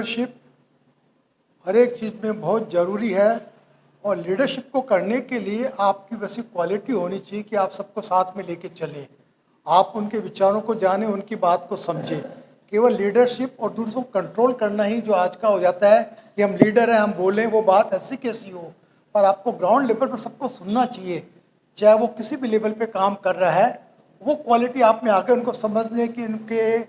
Leadership हर एक चीज़ में बहुत ज़रूरी है और लीडरशिप को करने के लिए आपकी वैसी क्वालिटी होनी चाहिए कि आप सबको साथ में लेके चलें, आप उनके विचारों को जानें, उनकी बात को समझें। केवल लीडरशिप और दूसरों को कंट्रोल करना ही जो आज का हो जाता है कि हम लीडर हैं, हम बोलें, वो बात ऐसी कैसी हो, पर आपको ग्राउंड लेवल पर सबको सुनना चाहिए, चाहे वो किसी भी लेवल पे काम कर रहा है। वो क्वालिटी आप में आके उनको समझने की, उनके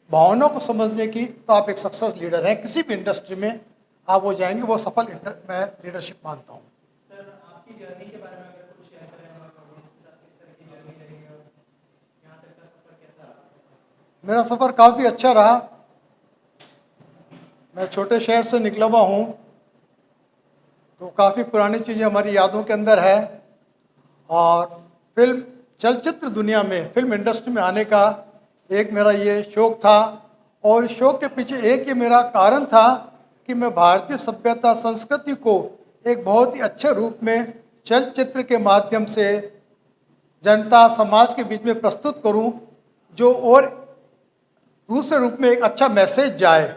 भावनाओं को समझने की, तो आप एक सक्सेस लीडर हैं। किसी भी इंडस्ट्री में आप हो जाएंगे, वो सफल मैं लीडरशिप मानता हूँ। सर, आपकी जर्नी के बारे में अगर कुछ शेयर करें हमारे ऑडियंस के साथ, किस तरह की जर्नी रही है और यहाँ तक का सफर कैसा रहा? मेरा सफ़र काफ़ी अच्छा रहा। मैं छोटे शहर से निकला हुआ हूँ, तो काफ़ी पुरानी चीज़ें हमारी यादों के अंदर है। और फिल्म चलचित्र दुनिया में, फिल्म इंडस्ट्री में आने का एक मेरा ये शौक़ था, और इस शौक़ के पीछे एक ये मेरा कारण था कि मैं भारतीय सभ्यता संस्कृति को एक बहुत ही अच्छे रूप में चलचित्र के माध्यम से जनता समाज के बीच में प्रस्तुत करूं, जो और दूसरे रूप में एक अच्छा मैसेज जाए।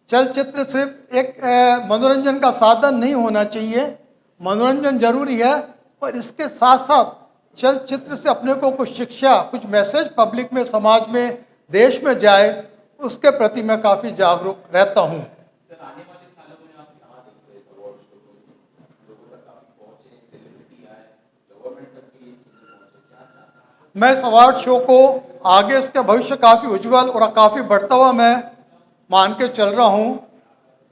चलचित्र सिर्फ एक मनोरंजन का साधन नहीं होना चाहिए, मनोरंजन जरूरी है, पर इसके साथ साथ चलचित्र से अपने को कुछ शिक्षा, कुछ मैसेज पब्लिक में, समाज में, देश में जाए, उसके प्रति मैं काफ़ी जागरूक रहता हूँ। सर, आने वाले सालों में आप कहाँ देख रहे हैं इस अवार्ड शो को? लोगों तक काफी पहुंचे, सेलिब्रिटी आए, गवर्नमेंट तक भी ये चीजें पहुंचे, क्या चाहते हैं? मैं इस अवार्ड शो को आगे, इसका भविष्य काफ़ी उज्जवल और काफ़ी बढ़ता हुआ मैं मान के चल रहा हूँ,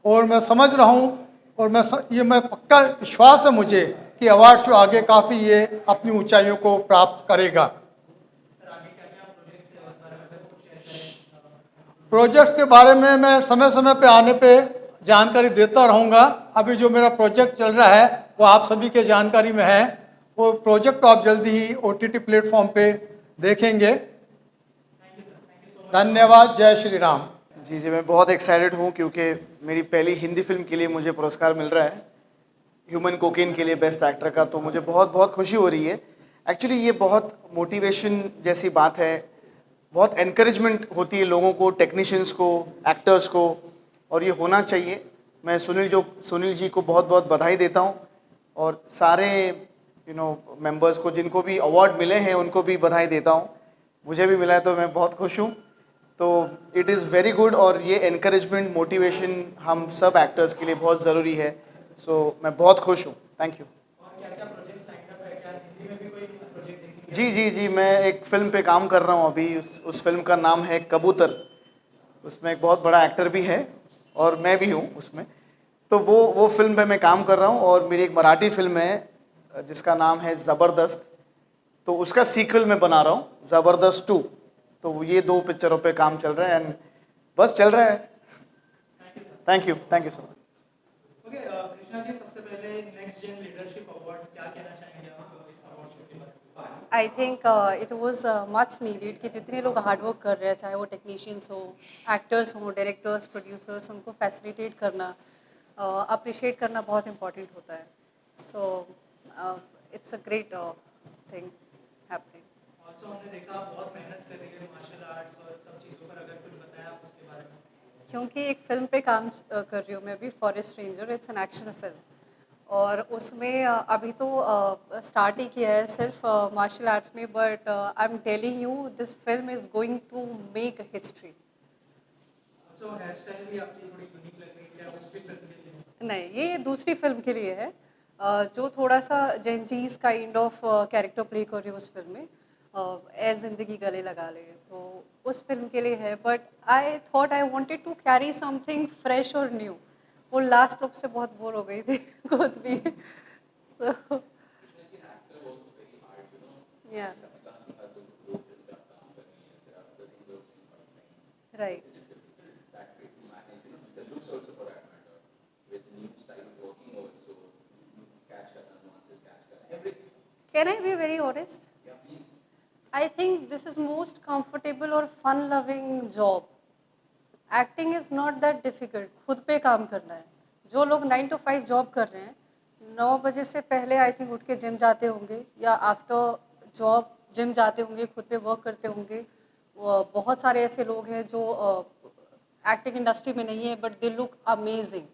और मैं समझ रहा हूँ, और मैं पक्का विश्वास है मुझे कि अवार्ड शो आगे काफ़ी ये अपनी ऊंचाइयों को प्राप्त करेगा। सर, आगे क्या क्या प्रोजेक्ट्स है, उस बारे में अगर कुछ शेयर करें? प्रोजेक्ट के बारे में मैं समय समय पे आने पे जानकारी देता रहूँगा। अभी जो मेरा प्रोजेक्ट चल रहा है वो आप सभी के जानकारी में है। वो प्रोजेक्ट आप जल्दी ही OTT प्लेटफॉर्म पे देखेंगे। धन्यवाद। जय श्री राम। जी जी, मैं बहुत एक्साइटेड हूँ क्योंकि मेरी पहली हिंदी फिल्म के लिए मुझे पुरस्कार मिल रहा है, ह्यूमन कोकेन के लिए बेस्ट एक्टर का, तो मुझे बहुत बहुत खुशी हो रही है। एक्चुअली ये बहुत मोटिवेशन जैसी बात है, बहुत एनकरेजमेंट होती है लोगों को, टेक्नीशियंस को, एक्टर्स को, और ये होना चाहिए। मैं सुनील जी को बहुत बहुत बधाई देता हूँ, और सारे मेंबर्स को जिनको भी अवार्ड मिले हैं उनको भी बधाई देता हूँ। मुझे भी मिला है तो मैं बहुत खुश हूँ। तो इट इज़ वेरी गुड, और ये एनकरेजमेंट, मोटिवेशन हम सब एक्टर्स के लिए बहुत ज़रूरी है। सो मैं बहुत खुश हूँ। Thank you. और क्या क्या प्रोजेक्ट्स लाइन अप है? क्या हिंदी में भी कोई प्रोजेक्ट देखेंगे? जी जी जी, मैं एक फिल्म पे काम कर रहा हूँ अभी। उस फिल्म का नाम है कबूतर। उसमें एक बहुत बड़ा एक्टर भी है और मैं भी हूँ उसमें। तो वो फिल्म पे मैं काम कर रहा हूँ, और मेरी एक मराठी फिल्म है जिसका नाम है ज़बरदस्त, तो उसका सीक्वल मैं बना रहा हूँ, ज़बरदस्त 2। तो ये 2 पिक्चरों पे काम चल रहा है, एंड बस चल रहा है। Thank you so much. Okay, Krishna ji, सबसे पहले नेक्स्ट जेन लीडरशिप अवार्ड क्या कहना चाहेंगे आप इस अवार्ड शो के बारे में? I think it was much needed कि जितने लोग हार्डवर्क कर रहे हैं, चाहे वो टेक्नीशियंस हो, एक्टर्स हो, डायरेक्टर्स, प्रोड्यूसर्स, उनको फैसिलिटेट करना, अप्रिशिएट करना बहुत इम्पॉर्टेंट होता है। So it's a great thing happening. Also हमने देखा आप बहुत मेहनत कर रही है मार्शल आर्ट्स और सब चीज़ों पर, अगर कुछ बताया आप उसके बारे में? क्योंकि एक फ़िल्म पे काम कर रही हूँ मैं अभी, forest ranger, it's an action film, और उसमें अभी तो स्टार्ट ही किया है सिर्फ मार्शल आर्ट्स में, but I am telling you this film is going to make history. Also hair style भी आपकी थोड़ी यूनिक लग रही है, क्या वो भी फिल्म के लिए? नहीं, ये दूसरी फिल्म के लिए है, जो थोड़ा सा Gen Zs kind of character play कर रही हूँ उस फिल्म में, ए ज़िंदगी गले लगा ले, तो उस फिल्म के लिए है। But I thought I wanted to carry something fresh और न्यू। वो लास्ट लुक से बहुत बोर हो गई थी खुद भी। सो या right. Can I be very honest? I think this is most comfortable or fun-loving job. Acting is not that difficult. खुद पे काम करना है। जो लोग 9 to 5 जॉब कर रहे हैं, 9 बजे से पहले आई थिंक उठ के जिम जाते होंगे, या आफ्टर जॉब जिम जाते होंगे, खुद पे वर्क करते होंगे। बहुत सारे ऐसे लोग हैं जो एक्टिंग इंडस्ट्री में नहीं है बट दे लुक अमेजिंग।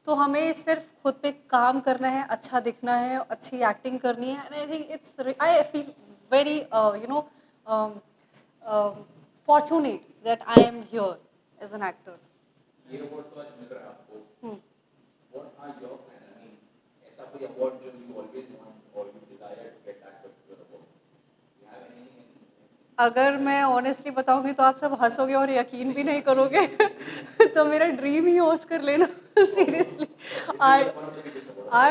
तो हमें सिर्फ खुद पे काम करना है, अच्छा दिखना है, अच्छी एक्टिंग करनी है, and I think it's I feel very fortunate that I am here as an actor. ये अवार्ड तो आज मिल रहा है आपको, what are your plan? I mean, ऐसा कोई अवार्ड जो यू ऑलवेज वांट और you desire to get that particular award, you have any? अगर मैं ऑनेस्टली बताऊंगी तो आप सब हंसोगे और यकीन भी नहीं करोगे तो मेरा ड्रीम ही ऑस्कर लेना seriously. I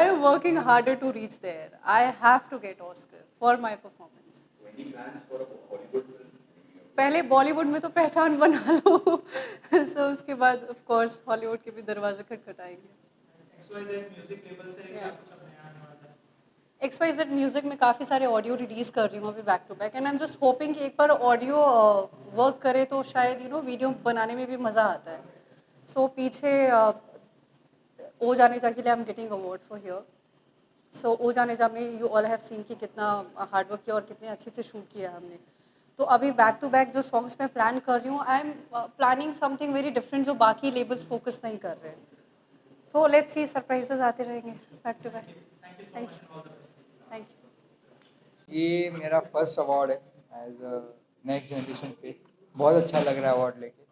am working harder to reach there. I have to get Oscar for my performance. Any plans for a Hollywood film? पहले बॉलीवुड में तो पहचान बना लो सो उसके बाद ऑफ कोर्स हॉलीवुड के भी दरवाजे खटखटाएंगे। XYZ म्यूजिक लेबल से क्या कुछ अब नया आने वाला है? XYZ म्यूजिक में काफ़ी सारे ऑडियो रिलीज कर रही हूँ अभी back to back, and I am just hoping कि एक बार ऑडियो वर्क करे तो शायद वीडियो बनाने में भी मज़ा आता है। सो पीछे ओ जाने जा के लिए I am getting award for here. So ओ जाने जा में यू ऑल हैव सीन कि कितना हार्डवर्क किया और कितने अच्छे से शूट किया हमने। तो अभी बैक टू बैक जो सॉन्ग्स मैं प्लान कर रही हूँ, I am planning something very different जो बाकी लेबल्स फोकस नहीं कर रहे हैं। तो लेट्स सी, सरप्राइजेस आते रहेंगे back to back. Thank you, thank you. ये मेरा फर्स्ट अवार्ड है as a next generation face. बहुत अच्छा लग रहा है अवार्ड लेके,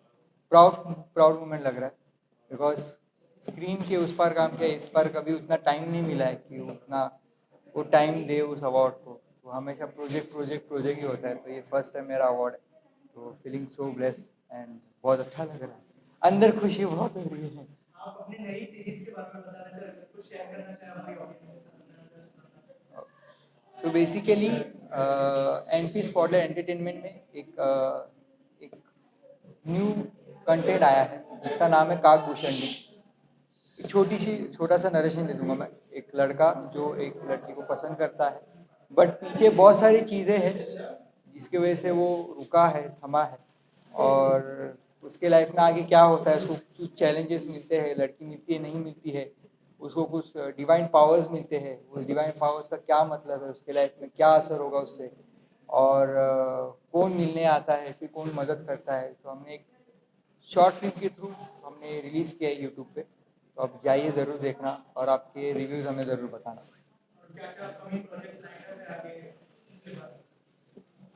प्राउड मोमेंट लग रहा है, बिकॉज स्क्रीन के उस पार काम किया, इस पार कभी उतना टाइम नहीं मिला है कि वो टाइम दे उस अवार्ड को। तो हमेशा प्रोजेक्ट ही होता है, तो ये फर्स्ट टाइम मेरा अवार्ड है, तो फीलिंग सो ब्लेस एंड बहुत अच्छा लग रहा है, अंदर खुशी बहुत हो रही है। आप अपनी नई सीरीज के बारे में बताना चाहें, अगर कुछ शेयर करना चाहें हमारी ऑडियंस के साथ? So basically NP spotlight entertainment में एक न्यू कंटेंट आया है जिसका नाम है काकभूषणी। छोटा सा नरेशन दे दूंगा मैं। एक लड़का जो एक लड़की को पसंद करता है, बट पीछे बहुत सारी चीज़ें हैं जिसकी वजह से वो रुका है, थमा है, और उसके लाइफ में आगे क्या होता है, उसको कुछ चैलेंजेस मिलते हैं, लड़की मिलती है नहीं मिलती है, उसको कुछ डिवाइन पावर्स मिलते हैं, उस डिवाइन पावर्स का क्या मतलब है, उसके लाइफ में क्या असर होगा उससे, और कौन मिलने आता है, फिर कौन मदद करता है। तो हमने एक शॉर्ट फिल्म के थ्रू हमने रिलीज़ किया है यूट्यूब पे, तो आप जाइए ज़रूर देखना और आपके रिव्यूज़ हमें ज़रूर बताना। क्या अपकमिंग प्रोजेक्ट्स लाइन है आगे इसके बाद?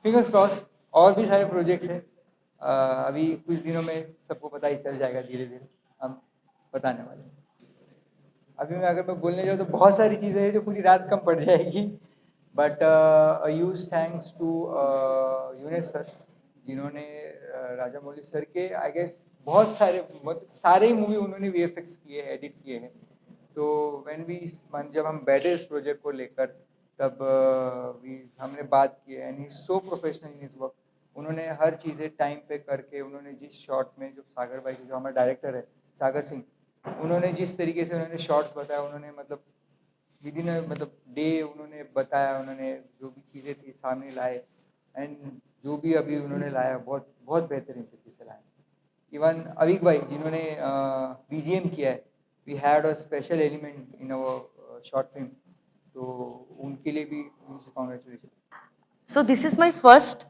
फिंगर्स क्रॉस, और भी सारे प्रोजेक्ट्स हैं। अभी कुछ दिनों में सबको पता ही चल जाएगा, धीरे धीरे हम बताने वाले हैं। अभी अगर मैं बोलने जाऊँ तो बहुत सारी चीज़ें हैं जो पूरी रात कम पड़ जाएगी, but huge thanks to Younes sir, जिन्होंने राजा मौली सर के आई गेस बहुत सारे ही मूवी उन्होंने VFX किए हैं, एडिट किए हैं। तो जब हम बैठे इस प्रोजेक्ट को लेकर, तब हमने बात की, and he so professional in his work. उन्होंने हर चीज़ें टाइम पे करके, उन्होंने जिस शॉट में, जो सागर भाई जो हमारा डायरेक्टर है सागर सिंह, उन्होंने जिस तरीके से उन्होंने शॉट्स बताया, उन्होंने विद इन डे उन्होंने बताया, उन्होंने जो भी चीज़ें थी सामने लाए, एंड जो भी अभी उन्होंने लाया बहुत बहुत बेहतरीन तरीके से लाया। इवन अविक भाई जिन्होंने BGM किया है, we had a special element in our short film, तो उनके लिए भी congratulation. So this is my first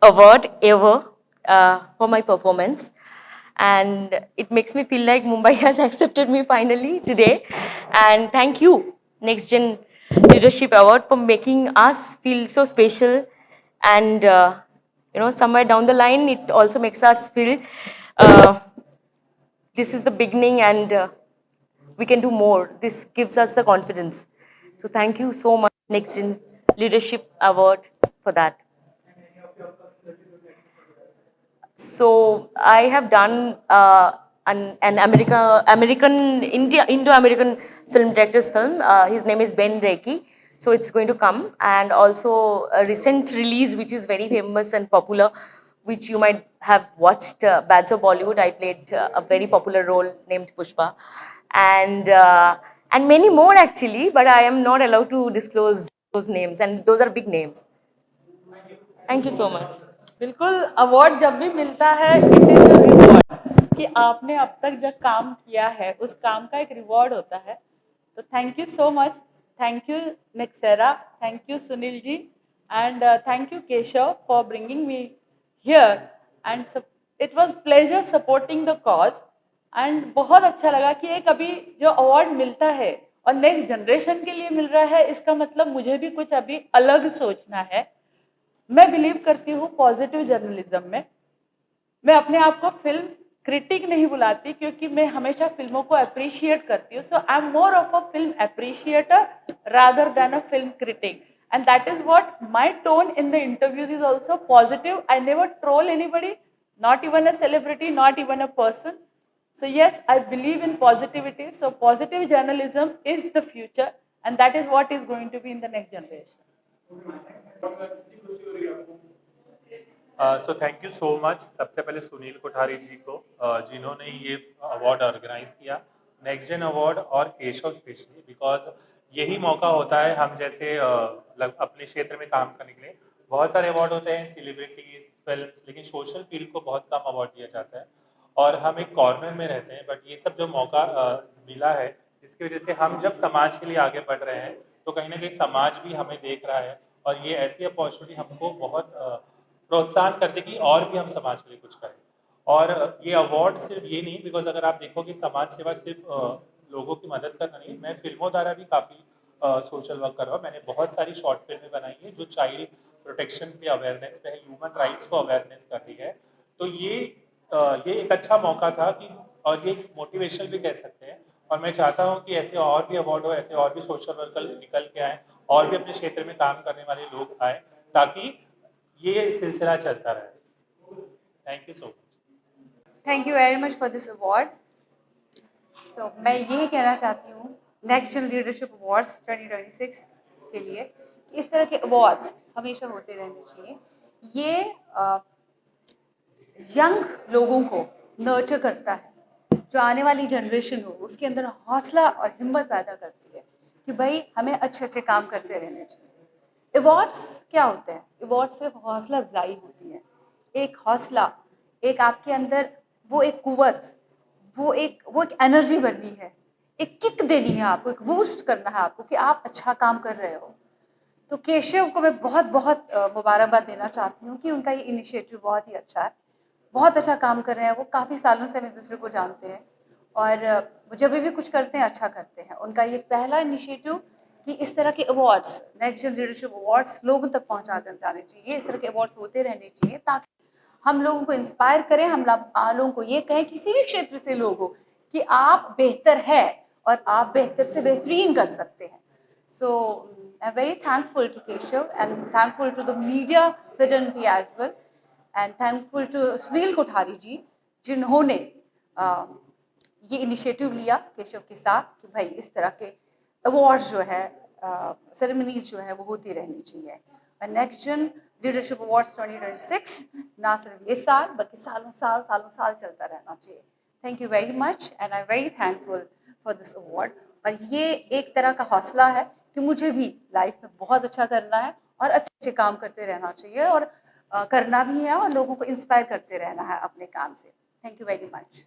award ever for my performance, and it makes me feel like Mumbai has accepted me finally today. And thank you, Next Gen Leadership Award, for making us feel so special. And somewhere down the line, it also makes us feel this is the beginning, and we can do more. This gives us the confidence. So thank you so much, Next Gen Leadership Award, for that. So I have done an Indo-American film director's film. His name is Ben Reiki. So it's going to come, and also a recent release which is very famous and popular, which you might have watched, Bads of Bollywood. I played a very popular role named Pushpa, and many more actually, but I am not allowed to disclose those names, and those are big names. Thank you so much. बिल्कुल, award जब भी मिलता है it is a reward, कि आपने अब तक जो काम किया है उस काम का एक रिवॉर्ड होता है। तो thank you so much, thank you Nexera, thank you Sunil ji, and thank you Keshav for bringing me here, and it was pleasure supporting the cause and बहुत अच्छा लगा कि एक अभी जो अवार्ड मिलता है और नेक्स्ट जनरेशन के लिए मिल रहा है, इसका मतलब मुझे भी कुछ अभी अलग सोचना है। मैं बिलीव करती हूँ पॉजिटिव जर्नलिज्म में। मैं अपने आप को फिल्म क्रिटिक नहीं बुलाती क्योंकि मैं हमेशा फिल्मों को अप्रिशिएट करती हूँ। So I am more of a film appreciator rather than a film critic, and that is what my tone in the interviews is also positive. I never troll anybody, not even a celebrity, not even a person. So yes, I believe in positivity. So positive journalism is the future, and that is what is going to be in the next generation. So thank you so much सबसे पहले सुनील कोठारी जी को जिन्होंने ये award organise किया, next gen award, और Keshav specially, because यही मौका होता है हम जैसे अपने क्षेत्र में काम करने के लिए। बहुत सारे अवार्ड होते हैं, सेलिब्रिटीज, फिल्म्स, लेकिन सोशल फील्ड को बहुत कम अवार्ड दिया जाता है और हम एक कॉर्नर में रहते हैं। बट ये सब जो मौका मिला है, जिसकी वजह से हम जब समाज के लिए आगे बढ़ रहे हैं तो कहीं ना कहीं समाज भी हमें देख रहा है, और ये ऐसी अपॉर्चुनिटी हमको बहुत प्रोत्साहन करते कि और भी हम समाज के लिए कुछ करें। और ये अवार्ड सिर्फ ये नहीं, बिकॉज अगर आप देखोगे समाज सेवा सिर्फ लोगों की मदद करना नहीं, मैं फिल्मों द्वारा भी काफ़ी सोशल वर्क कर रहा हूँ। मैंने बहुत सारी शॉर्ट फिल्में बनाई है जो चाइल्ड प्रोटेक्शन पे अवेयरनेस पे है, ह्यूमन राइट्स को अवेयरनेस कर रही है। तो ये एक अच्छा मौका था कि, और ये मोटिवेशन भी कह सकते हैं। और मैं चाहता हूँ कि ऐसे और भी अवार्ड हो, ऐसे और भी सोशल वर्कर निकल के आए और भी अपने क्षेत्र में काम करने वाले लोग आए, ताकि ये सिलसिला चलता रहे। Thank you so much. Thank you very much for this award. So मैं यही कहना चाहती हूँ नेक्स्ट जन लीडरशिप अवार्ड्स 2026 के लिए कि इस तरह के अवार्ड्स हमेशा होते रहने चाहिए। ये यंग लोगों को नर्चर करता है, जो आने वाली जनरेशन हो उसके अंदर हौसला और हिम्मत पैदा करती है कि भाई हमें अच्छे अच्छे काम करते रहने चाहिए। अवार्ड्स क्या होते हैं? अवार्ड्स सिर्फ हौसला अफजाई होती है, एक हौसला, एक आपके अंदर वो एक कुव्वत, वो एक एनर्जी बननी है, एक किक देनी है आपको, एक बूस्ट करना है आपको कि आप अच्छा काम कर रहे हो। तो केशव को मैं बहुत बहुत मुबारकबाद देना चाहती हूँ कि उनका ये इनिशिएटिव बहुत ही अच्छा है, बहुत अच्छा काम कर रहे हैं। वो काफ़ी सालों से हम एक दूसरे को जानते हैं और वो जब भी कुछ करते हैं अच्छा करते हैं। उनका ये पहला इनिशिएटिव कि इस तरह के अवार्ड्स, नेक्स्ट जन लीडरशिप अवार्ड्स लोगों तक पहुँचा जाने चाहिए। इस तरह के अवार्ड्स होते रहने चाहिए ताकि हम लोगों को इंस्पायर करें, हम लोगों को ये कहें, किसी भी क्षेत्र से लोग हो, कि आप बेहतर है और आप बेहतर से बेहतरीन कर सकते हैं। So I am very thankful to Keshav and thankful to the media fidelity as well, and thankful to Sunil Kothari ji जिन्होंने ये इनिशिएटिव लिया केशव के साथ कि भाई इस तरह के अवार्ड्स जो है, सेरेमनीज जो है वो होती रहनी चाहिए। और नेक्स्ट जन लीडरशिप अवार्ड्स 2026 ना सिर्फ ये साल बल्कि सालों साल चलता रहना चाहिए। Thank you very much and I am very thankful for this award. और ये एक तरह का हौसला है कि मुझे भी लाइफ में बहुत अच्छा करना है और अच्छे काम करते रहना चाहिए, और करना भी है और लोगों को इंस्पायर करते रहना है अपने काम से। Thank you very much.